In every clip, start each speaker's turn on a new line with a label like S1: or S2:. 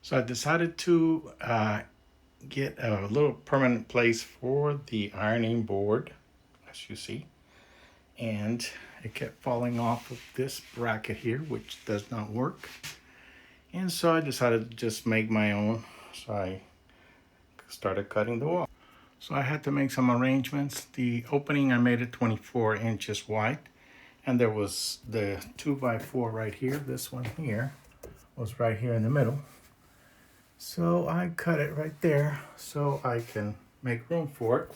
S1: So I decided to get a little permanent place for the ironing board, as you see. And it kept falling off of this bracket here, which does not work. And so I decided to just make my own. So I started cutting the wall. So I had to make some arrangements. The opening, I made it 24 inches wide. And there was the 2x4 right here. This one here was right here in the middle. So I cut it right there so I can make room for it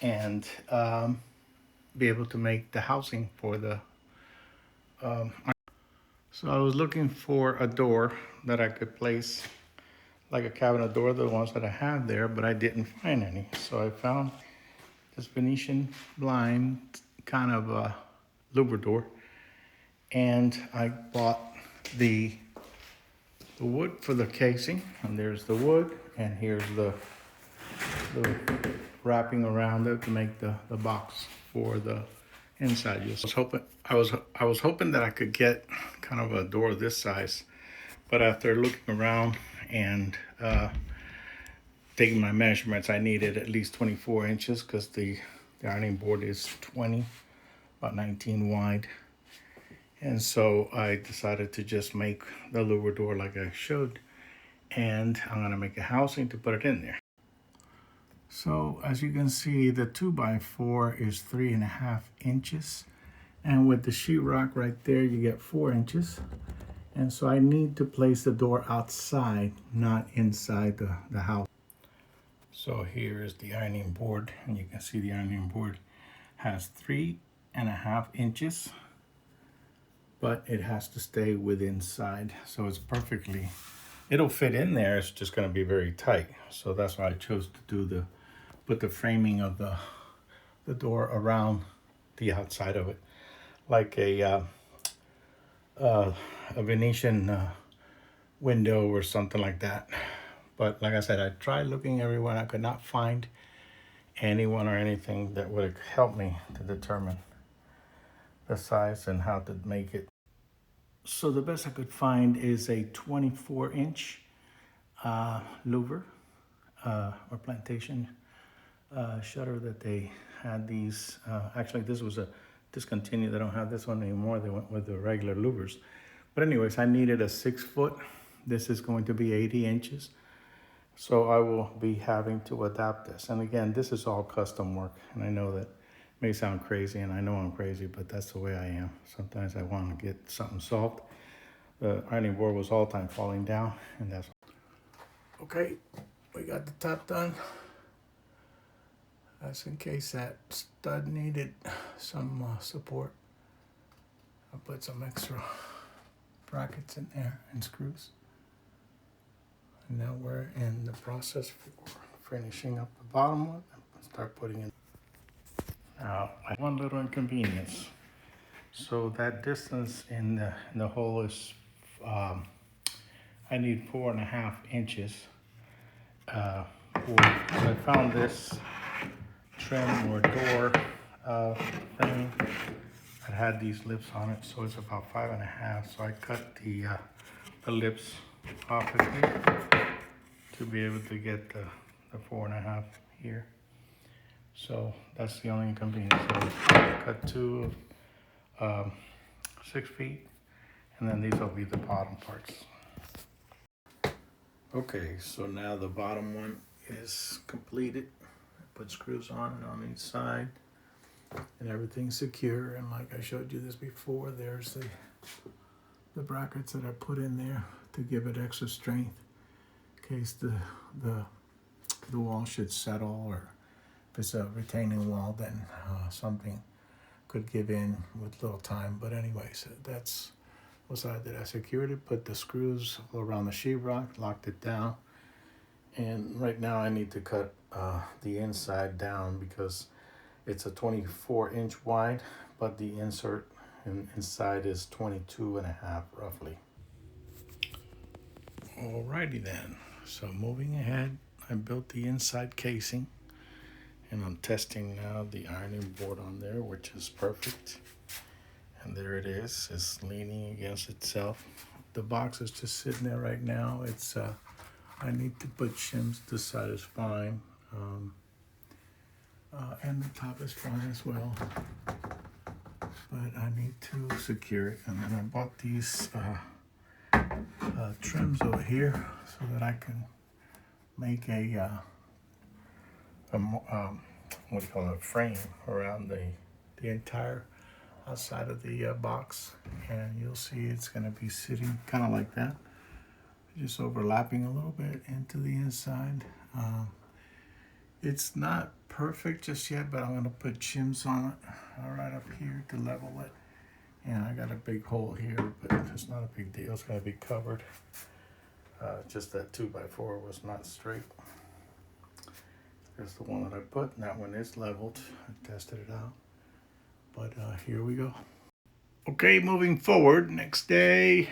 S1: and be able to make the housing for the. Um, so I was looking for a door that I could place, like a cabinet door, the ones that I have there, but I didn't find any. So I found this Venetian blind kind of a louver door, and I bought the the wood for the casing, and there's the wood, and here's the wrapping around it to make the box for the inside. I was hoping that I could get kind of a door this size, but after looking around and taking my measurements, I needed at least 24 inches because the ironing board is 20, about 19 wide. And so I decided to just make the lower door like I showed, and I'm gonna make a housing to put it in there. So as you can see, the 2x4 is 3.5 inches. And with the sheetrock right there, you get 4 inches. And so I need to place the door outside, not inside the house. So here is the ironing board, and you can see the ironing board has 3.5 inches, but it has to stay within inside. So it's perfectly, it'll fit in there. It's just gonna be very tight. So that's why I chose to put the framing of the door around the outside of it, like a Venetian window or something like that. But like I said, I tried looking everywhere. I could not find anyone or anything that would help me to determine the size and how to make it. So the best I could find is a 24-inch louver or plantation shutter that they had these. Actually, this was a discontinued. They don't have this one anymore. They went with the regular louvers. But anyways, I needed a 6 foot. This is going to be 80 inches. So I will be having to adapt this. And again, this is all custom work. And I know that may sound crazy, and I know I'm crazy, but that's the way I am. Sometimes I want to get something solved. The ironing board was all time falling down, and that's okay. We got the top done. That's in case that stud needed some support. I put some extra brackets in there and screws. And now we're in the process for finishing up the bottom one and start putting in. Now, one little inconvenience. So that distance in the hole is, I need 4.5 inches. I found this trim or door thing that had these lips on it, so it's about 5.5. So I cut the lips off of here to be able to get the 4.5 here. So that's the only inconvenience. So I cut two of 6 feet, and then these will be the bottom parts. Okay, so now the bottom one is completed. I put screws on each side, and everything's secure. And like I showed you this before, there's the brackets that I put in there to give it extra strength in case the wall should settle, or if it's a retaining wall, then something could give in with little time. But anyways, that's what side that I secured it. Put the screws around the sheetrock, locked it down, and right now I need to cut the inside down because it's a 24-inch wide, but the insert inside is 22.5 roughly. Alrighty then. So moving ahead, I built the inside casing, and I'm testing now the ironing board on there, which is perfect. And there it is. It's leaning against itself. the box is just sitting there right now. It's I need to put shims. This side is fine, and the top is fine as well. But I need to secure it, and then I bought these trims over here so that I can make a what do you call it, a frame around the entire outside of the box, and you'll see it's going to be sitting kind of like that, just overlapping a little bit into the inside. It's not perfect just yet, but I'm going to put shims on it right up here to level it. And I got a big hole here, but it's not a big deal. It's going to be covered. Just that 2x4 was not straight. There's the one that I put, and that one is leveled. I tested it out. But here we go. Okay, moving forward, next day.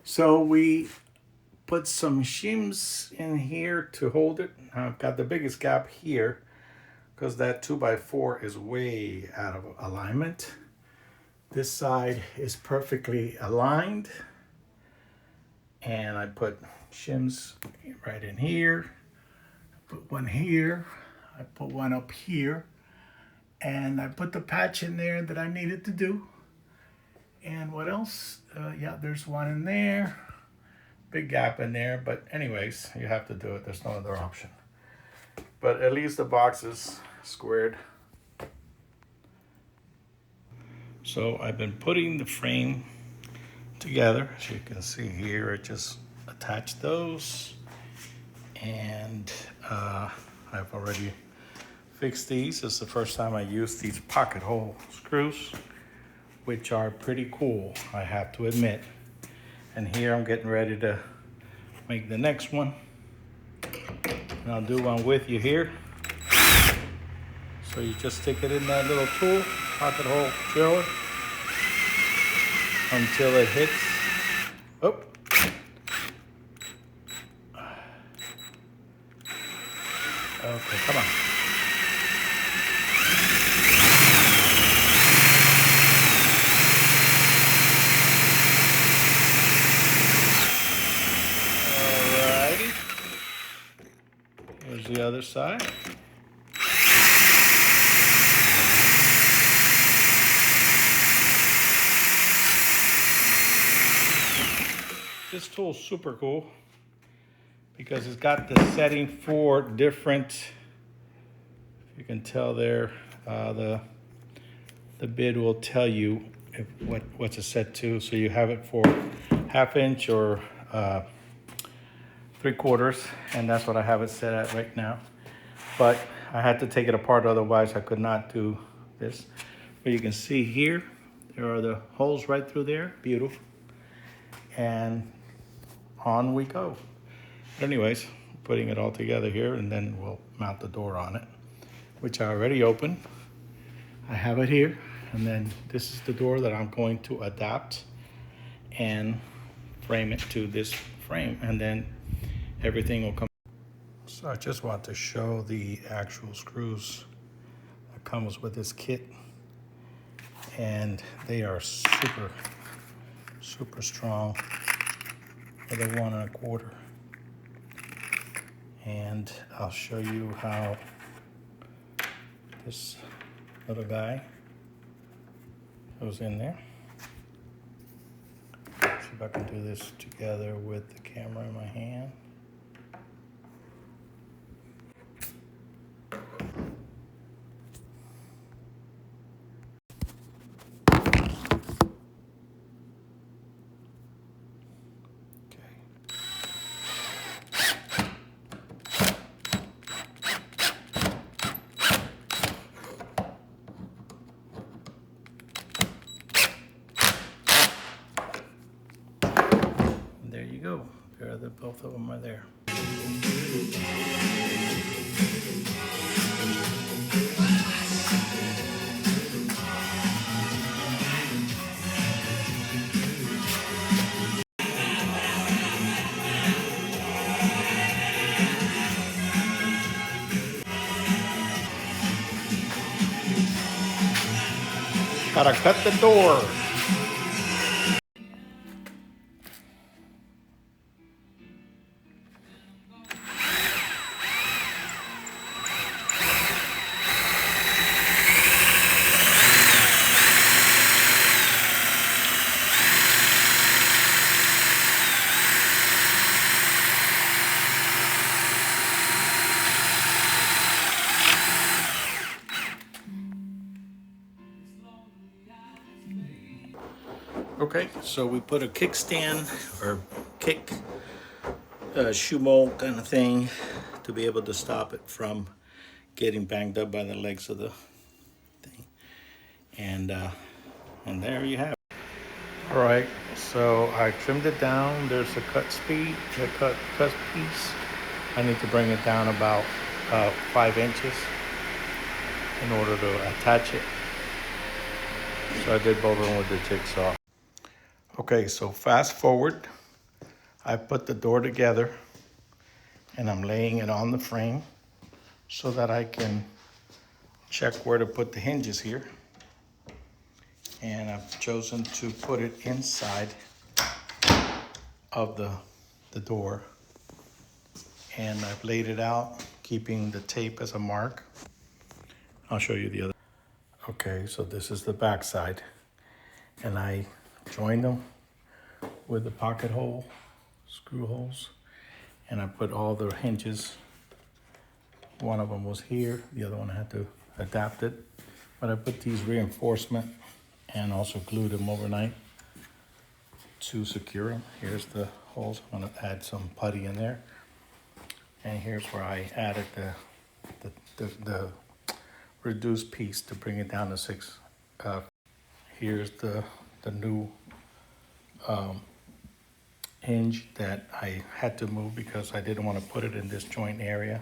S1: So we put some shims in here to hold it. I've got the biggest gap here because that 2x4 is way out of alignment. This side is perfectly aligned. And I put shims right in here. I put one here. I put one up here. And I put the patch in there that I needed to do. And what else? Yeah, there's one in there. Big gap in there. But anyways, you have to do it. There's no other option. But at least the box is squared. So I've been putting the frame together. As you can see here, I just attached those. And I've already fixed these. It's the first time I used these pocket hole screws, which are pretty cool, I have to admit. And here I'm getting ready to make the next one. And I'll do one with you here. So you just stick it in that little tool, pocket hole driller, until it hits. Oh. Okay, come on. Alrighty. Here's the other side. This tool is super cool because it's got the setting for different, if you can tell there, the bid will tell you what's it set to. So you have it for 1/2 inch or 3/4, and that's what I have it set at right now. But I had to take it apart, otherwise I could not do this. But you can see here, there are the holes right through there, beautiful. And on we go. But anyways, putting it all together here, and then we'll mount the door on it, which I already opened. I have it here, and then this is the door that I'm going to adapt and frame it to this frame, and then everything will come. So I just want to show the actual screws that comes with this kit, and they are super strong with a 1 1/4. And I'll show you how this little guy goes in there. See if I can do this together with the camera in my hand. There you go. Both of them are there. Gotta cut the door. right, so we put a kickstand or kick shoe mold kind of thing to be able to stop it from getting banged up by the legs of the thing. And there you have it. All right, so I trimmed it down. There's a cut speed, the cut piece. I need to bring it down about 5 inches in order to attach it. So I did both of them with the jigsaw. Okay, so fast forward. I put the door together and I'm laying it on the frame so that I can check where to put the hinges here. And I've chosen to put it inside of the door. And I've laid it out, keeping the tape as a mark. I'll show you the other. Okay, so this is the back side. And I joined them with the pocket hole, screw holes. And I put all the hinges. One of them was here, the other one I had to adapt it. But I put these reinforcement and also glued them overnight to secure them. Here's the holes. I'm gonna add some putty in there. And here's where I added the reduced piece to bring it down to 6. Here's the new hinge that I had to move because I didn't want to put it in this joint area.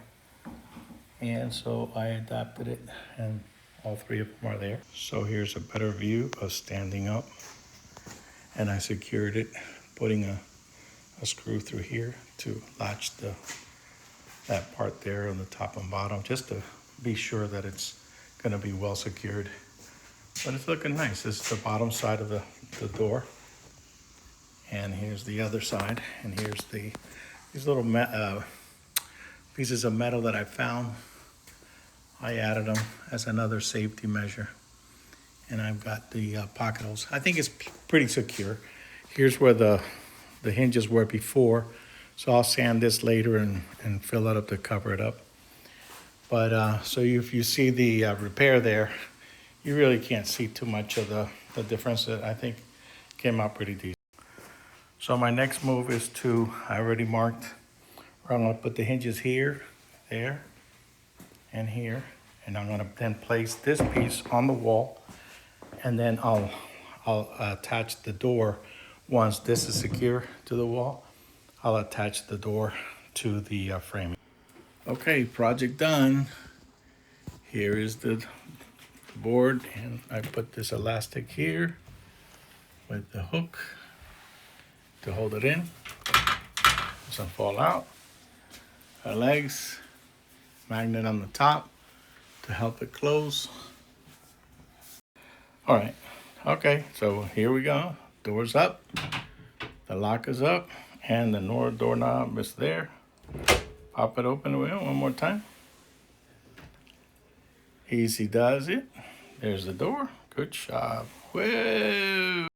S1: And so I adapted it, and all 3 of them are there. So here's a better view of standing up. And I secured it, putting a screw through here to latch that part there on the top and bottom, just to be sure that it's gonna be well secured. But it's looking nice. This is the bottom side of the door. And here's the other side. And here's these little pieces of metal that I found. I added them as another safety measure. And I've got the pocket holes. I think it's pretty secure. Here's where the hinges were before. So I'll sand this later and fill it up to cover it up. But so if you see the repair there, you really can't see too much of the difference. That I think came out pretty decent. So my next move is I already marked where I'm gonna put the hinges here, there, and here. And I'm gonna then place this piece on the wall, and then I'll attach the door. Once this is secure to the wall, I'll attach the door to the frame. Okay, project done. Here is the board, and I put this elastic here with the hook to hold it in. Doesn't fall out. Our legs, magnet on the top to help it close. All right, okay, so here we go. Door's up, the lock is up, and the doorknob is there. Pop it open one more time. Easy does it. There's the door. Good job. Whoa.